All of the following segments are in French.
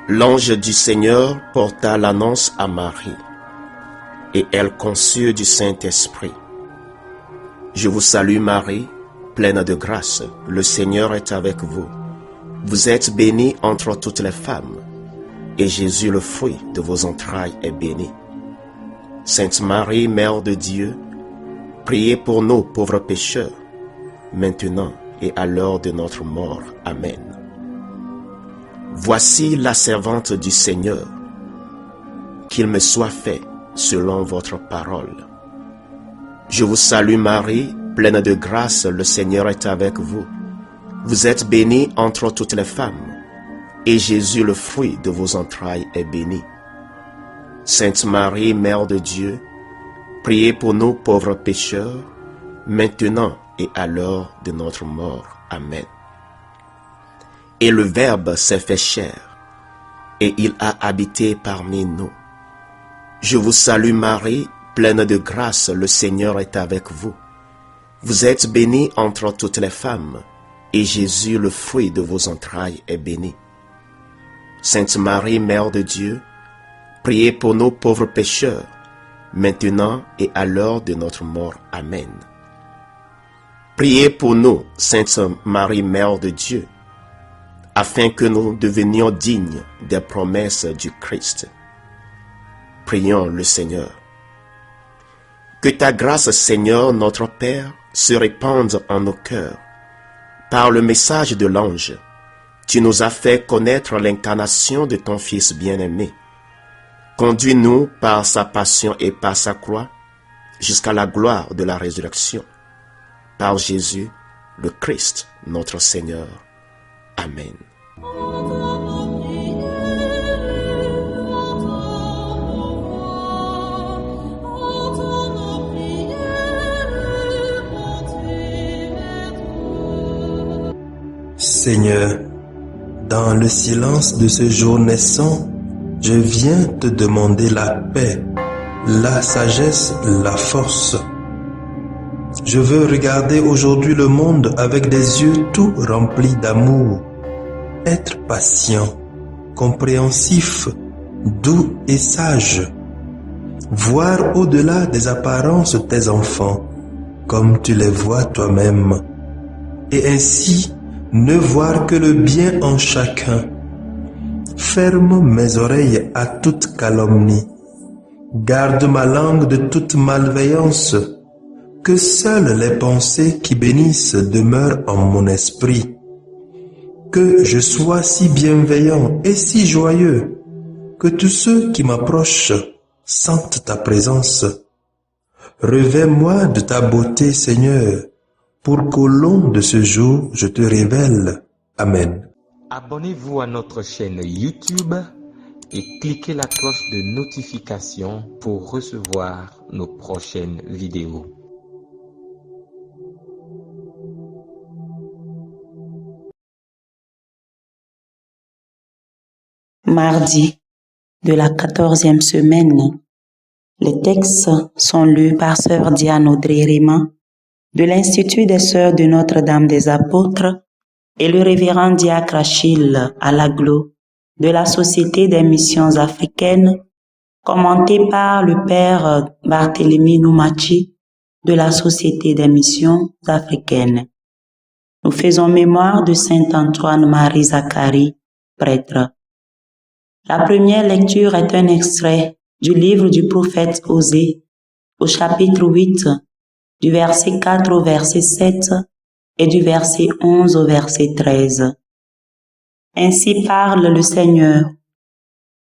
L'ange du Seigneur porta l'annonce à Marie, et elle conçut du Saint-Esprit. Je vous salue Marie, pleine de grâce, le Seigneur est avec vous. Vous êtes bénie entre toutes les femmes, et Jésus, le fruit de vos entrailles, est béni. Sainte Marie, Mère de Dieu, priez pour nous pauvres pécheurs, maintenant et à l'heure de notre mort. Amen. Voici la servante du Seigneur, qu'il me soit fait selon votre parole. Je vous salue Marie, pleine de grâce, le Seigneur est avec vous. Vous êtes bénie entre toutes les femmes, et Jésus, le fruit de vos entrailles, est béni. Sainte Marie, Mère de Dieu, priez pour nous pauvres pécheurs, maintenant et à l'heure de notre mort. Amen. Et le Verbe s'est fait chair, et il a habité parmi nous. Je vous salue Marie, pleine de grâce, le Seigneur est avec vous. Vous êtes bénie entre toutes les femmes, et Jésus, le fruit de vos entrailles, est béni. Sainte Marie, Mère de Dieu, priez pour nous pauvres pécheurs, maintenant et à l'heure de notre mort. Amen. Priez pour nous, Sainte Marie, Mère de Dieu, afin que nous devenions dignes des promesses du Christ. Prions le Seigneur. Que ta grâce, Seigneur, notre Père, se répande en nos cœurs. Par le message de l'ange, tu nous as fait connaître l'incarnation de ton Fils bien-aimé. Conduis-nous par sa passion et par sa croix jusqu'à la gloire de la résurrection. Par Jésus, le Christ, notre Seigneur. Amen. Seigneur, dans le silence de ce jour naissant, je viens te demander la paix, la sagesse, la force. Je veux regarder aujourd'hui le monde avec des yeux tout remplis d'amour, être patient, compréhensif, doux et sage, voir au-delà des apparences tes enfants, comme tu les vois toi-même, et ainsi ne voir que le bien en chacun. Ferme mes oreilles à toute calomnie, garde ma langue de toute malveillance, que seules les pensées qui bénissent demeurent en mon esprit. Que je sois si bienveillant et si joyeux, que tous ceux qui m'approchent sentent ta présence. Revêts-moi de ta beauté, Seigneur, pour qu'au long de ce jour, je te révèle. Amen. Abonnez-vous à notre chaîne YouTube et cliquez la cloche de notification pour recevoir nos prochaines vidéos. Mardi de la 14e semaine. Les textes sont lus par Sœur Diane Audrey-Réma de l'Institut des Sœurs de Notre-Dame des Apôtres et le révérend diacre Achille Alaglo de la Société des Missions Africaines, commenté par le Père Barthélemy Noumachi de la Société des Missions Africaines. Nous faisons mémoire de Saint Antoine-Marie Zacharie, prêtre. La première lecture est un extrait du livre du prophète Osée, au chapitre 8, du verset 4 au verset 7 et du verset 11 au verset 13. Ainsi parle le Seigneur.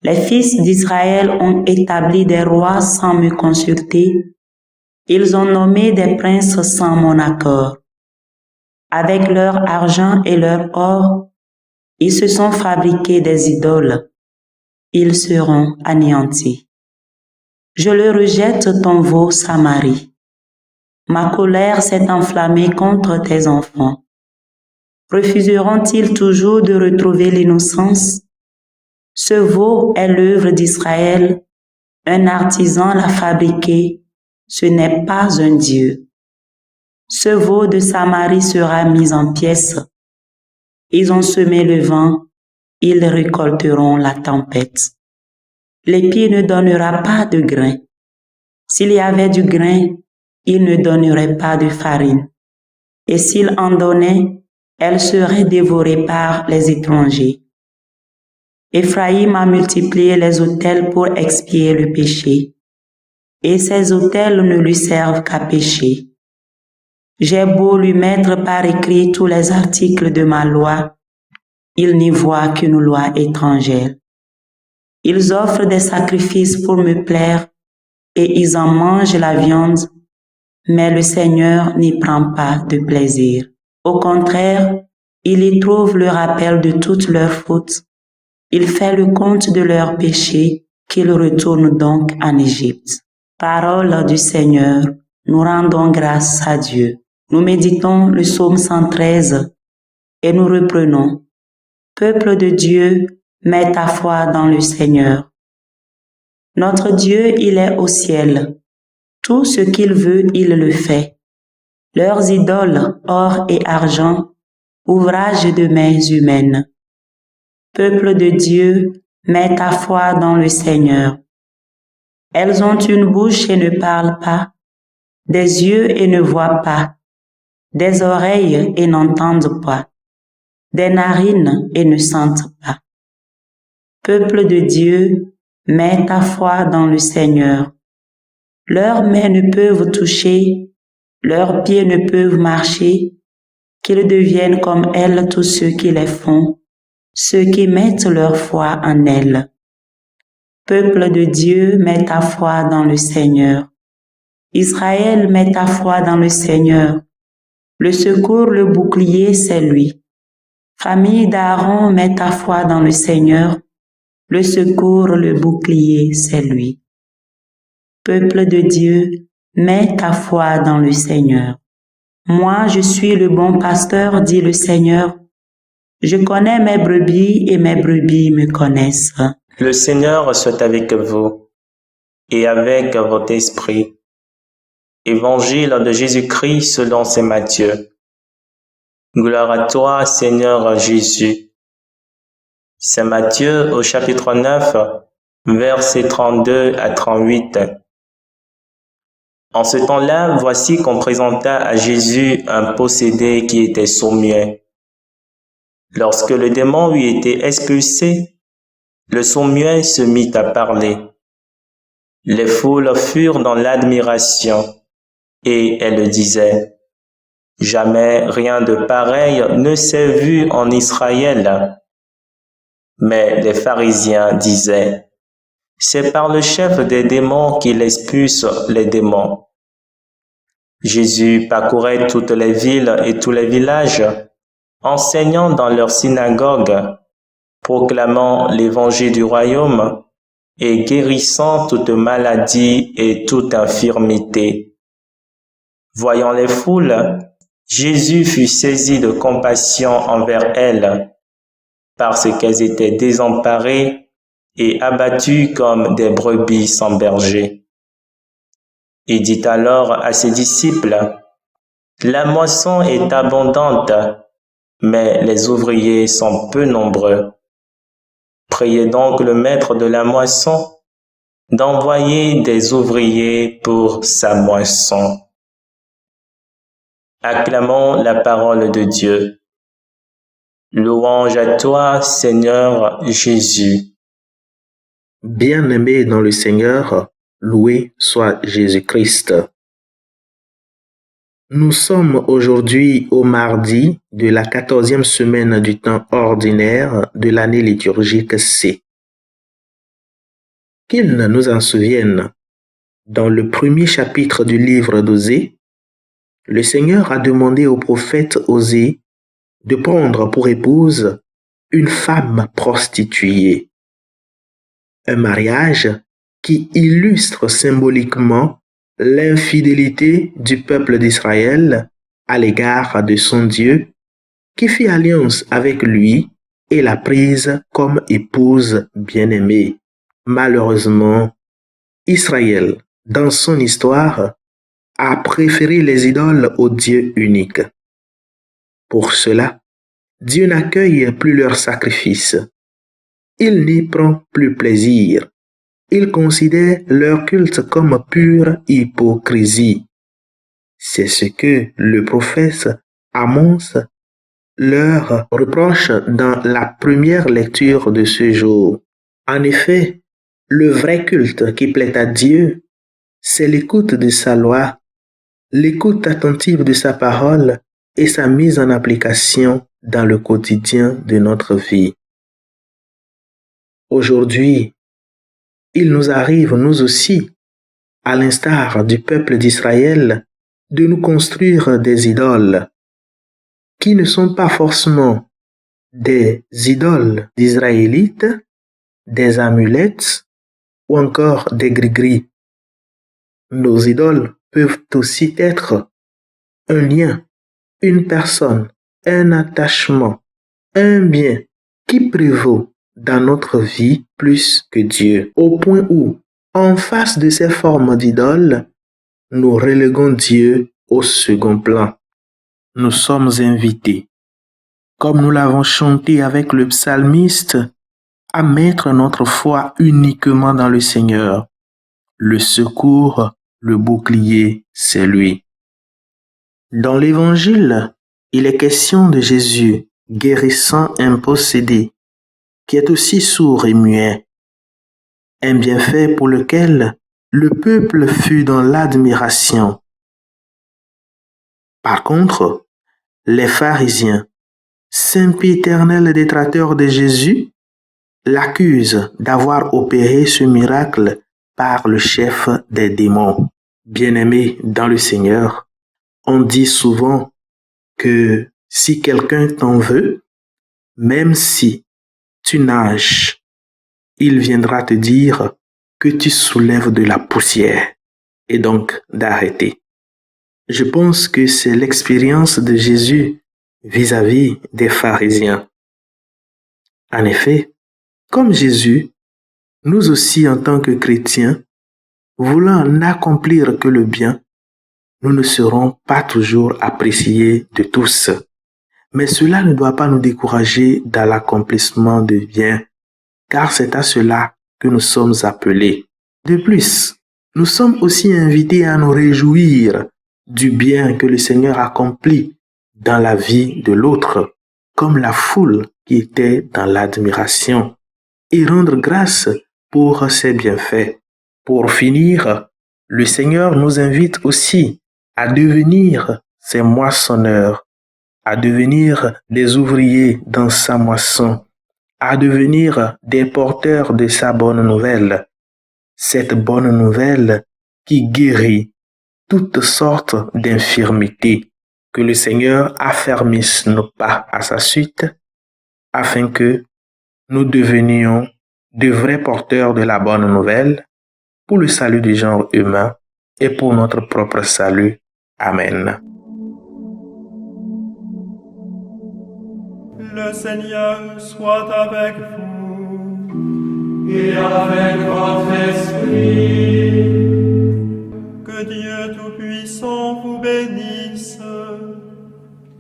Les fils d'Israël ont établi des rois sans me consulter. Ils ont nommé des princes sans mon accord. Avec leur argent et leur or, ils se sont fabriqués des idoles. Ils seront anéantis. Je le rejette ton veau, Samarie. Ma colère s'est enflammée contre tes enfants. Refuseront-ils toujours de retrouver l'innocence? Ce veau est l'œuvre d'Israël. Un artisan l'a fabriqué. Ce n'est pas un Dieu. Ce veau de Samarie sera mis en pièces. Ils ont semé le vent. Ils récolteront la tempête. L'épi ne donnera pas de grain. S'il y avait du grain, il ne donnerait pas de farine. Et s'il en donnait, elle serait dévorée par les étrangers. Éphraïm a multiplié les autels pour expier le péché, et ces autels ne lui servent qu'à pécher. J'ai beau lui mettre par écrit tous les articles de ma loi, il n'y voit qu'une loi étrangère. Ils offrent des sacrifices pour me plaire, et ils en mangent la viande, mais le Seigneur n'y prend pas de plaisir. Au contraire, il y trouve le rappel de toutes leurs fautes. Il fait le compte de leurs péchés, qu'ils retournent donc en Égypte. Parole du Seigneur, nous rendons grâce à Dieu. Nous méditons le psaume 113 et nous reprenons. Peuple de Dieu, mets ta foi dans le Seigneur. Notre Dieu, il est au ciel. Tout ce qu'il veut, il le fait. Leurs idoles, or et argent, ouvrage de mains humaines. Peuple de Dieu, mets ta foi dans le Seigneur. Elles ont une bouche et ne parlent pas, des yeux et ne voient pas, des oreilles et n'entendent pas, des narines et ne sentent pas. Peuple de Dieu, mets ta foi dans le Seigneur. Leurs mains ne peuvent toucher, leurs pieds ne peuvent marcher, qu'ils deviennent comme elles tous ceux qui les font, ceux qui mettent leur foi en elles. Peuple de Dieu, mets ta foi dans le Seigneur. Israël, mets ta foi dans le Seigneur. Le secours, le bouclier, c'est lui. Famille d'Aaron, mets ta foi dans le Seigneur. Le secours, le bouclier, c'est lui. Peuple de Dieu, mets ta foi dans le Seigneur. Moi, je suis le bon pasteur, dit le Seigneur. Je connais mes brebis et mes brebis me connaissent. Le Seigneur soit avec vous et avec votre esprit. Évangile de Jésus-Christ selon saint Matthieu. Gloire à toi, Seigneur Jésus. Saint Matthieu au chapitre 9, versets 32 à 38. En ce temps-là, voici qu'on présenta à Jésus un possédé qui était sourd-muet. Lorsque le démon eut été expulsé, le sourd-muet se mit à parler. Les foules furent dans l'admiration, et elles disaient, « Jamais rien de pareil ne s'est vu en Israël. » Mais les pharisiens disaient, « C'est par le chef des démons qu'il expulse les démons. » Jésus parcourait toutes les villes et tous les villages, enseignant dans leurs synagogues, proclamant l'évangile du royaume et guérissant toute maladie et toute infirmité. Voyant les foules, Jésus fut saisi de compassion envers elles, parce qu'elles étaient désemparées et abattues comme des brebis sans berger. Il dit alors à ses disciples, « La moisson est abondante, mais les ouvriers sont peu nombreux. Priez donc le maître de la moisson d'envoyer des ouvriers pour sa moisson. » Acclamons la parole de Dieu. Louange à toi, Seigneur Jésus. Bien-aimés dans le Seigneur, loué soit Jésus-Christ. Nous sommes aujourd'hui au mardi de la 14e semaine du temps ordinaire de l'année liturgique C. Qu'il nous en souvienne, dans le premier chapitre du livre d'Osée, le Seigneur a demandé au prophète Osée de prendre pour épouse une femme prostituée. Un mariage qui illustre symboliquement l'infidélité du peuple d'Israël à l'égard de son Dieu, qui fit alliance avec lui et l'a prise comme épouse bien-aimée. Malheureusement, Israël, dans son histoire, a préféré les idoles au Dieu unique. Pour cela, Dieu n'accueille plus leurs sacrifices. Il n'y prend plus plaisir. Il considère leur culte comme pure hypocrisie. C'est ce que le prophète Amos leur reproche dans la première lecture de ce jour. En effet, le vrai culte qui plaît à Dieu, c'est l'écoute de sa loi, l'écoute attentive de sa parole et sa mise en application dans le quotidien de notre vie. Aujourd'hui, il nous arrive, nous aussi, à l'instar du peuple d'Israël, de nous construire des idoles qui ne sont pas forcément des idoles d'Israélites, des amulettes ou encore des gris-gris. Nos idoles peuvent aussi être un lien, une personne, un attachement, un bien qui prévaut dans notre vie plus que Dieu, au point où, en face de ces formes d'idoles, nous reléguons Dieu au second plan. Nous sommes invités, comme nous l'avons chanté avec le psalmiste, à mettre notre foi uniquement dans le Seigneur. Le secours, le bouclier, c'est lui. Dans l'Évangile, il est question de Jésus guérissant un possédé, qui est aussi sourd et muet. Un bienfait pour lequel le peuple fut dans l'admiration. Par contre, les pharisiens, sempiternels détracteurs de Jésus, l'accusent d'avoir opéré ce miracle par le chef des démons. Bien-aimés dans le Seigneur, on dit souvent que si quelqu'un t'en veut, même si tu nages, il viendra te dire que tu soulèves de la poussière et donc d'arrêter. Je pense que c'est l'expérience de Jésus vis-à-vis des pharisiens. En effet, comme Jésus, nous aussi en tant que chrétiens, voulant n'accomplir que le bien, nous ne serons pas toujours appréciés de tous. Mais cela ne doit pas nous décourager dans l'accomplissement de bien, car c'est à cela que nous sommes appelés. De plus, nous sommes aussi invités à nous réjouir du bien que le Seigneur accomplit dans la vie de l'autre, comme la foule qui était dans l'admiration, et rendre grâce pour ses bienfaits. Pour finir, le Seigneur nous invite aussi à devenir ses moissonneurs, à devenir des ouvriers dans sa moisson, à devenir des porteurs de sa bonne nouvelle. Cette bonne nouvelle qui guérit toutes sortes d'infirmités. Que le Seigneur affermisse nos pas à sa suite, afin que nous devenions de vrais porteurs de la bonne nouvelle pour le salut du genre humain et pour notre propre salut. Amen. Le Seigneur soit avec vous et avec votre esprit. Que Dieu Tout-Puissant vous bénisse,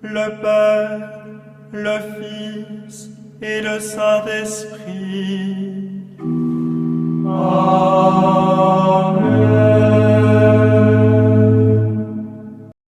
le Père, le Fils et le Saint-Esprit.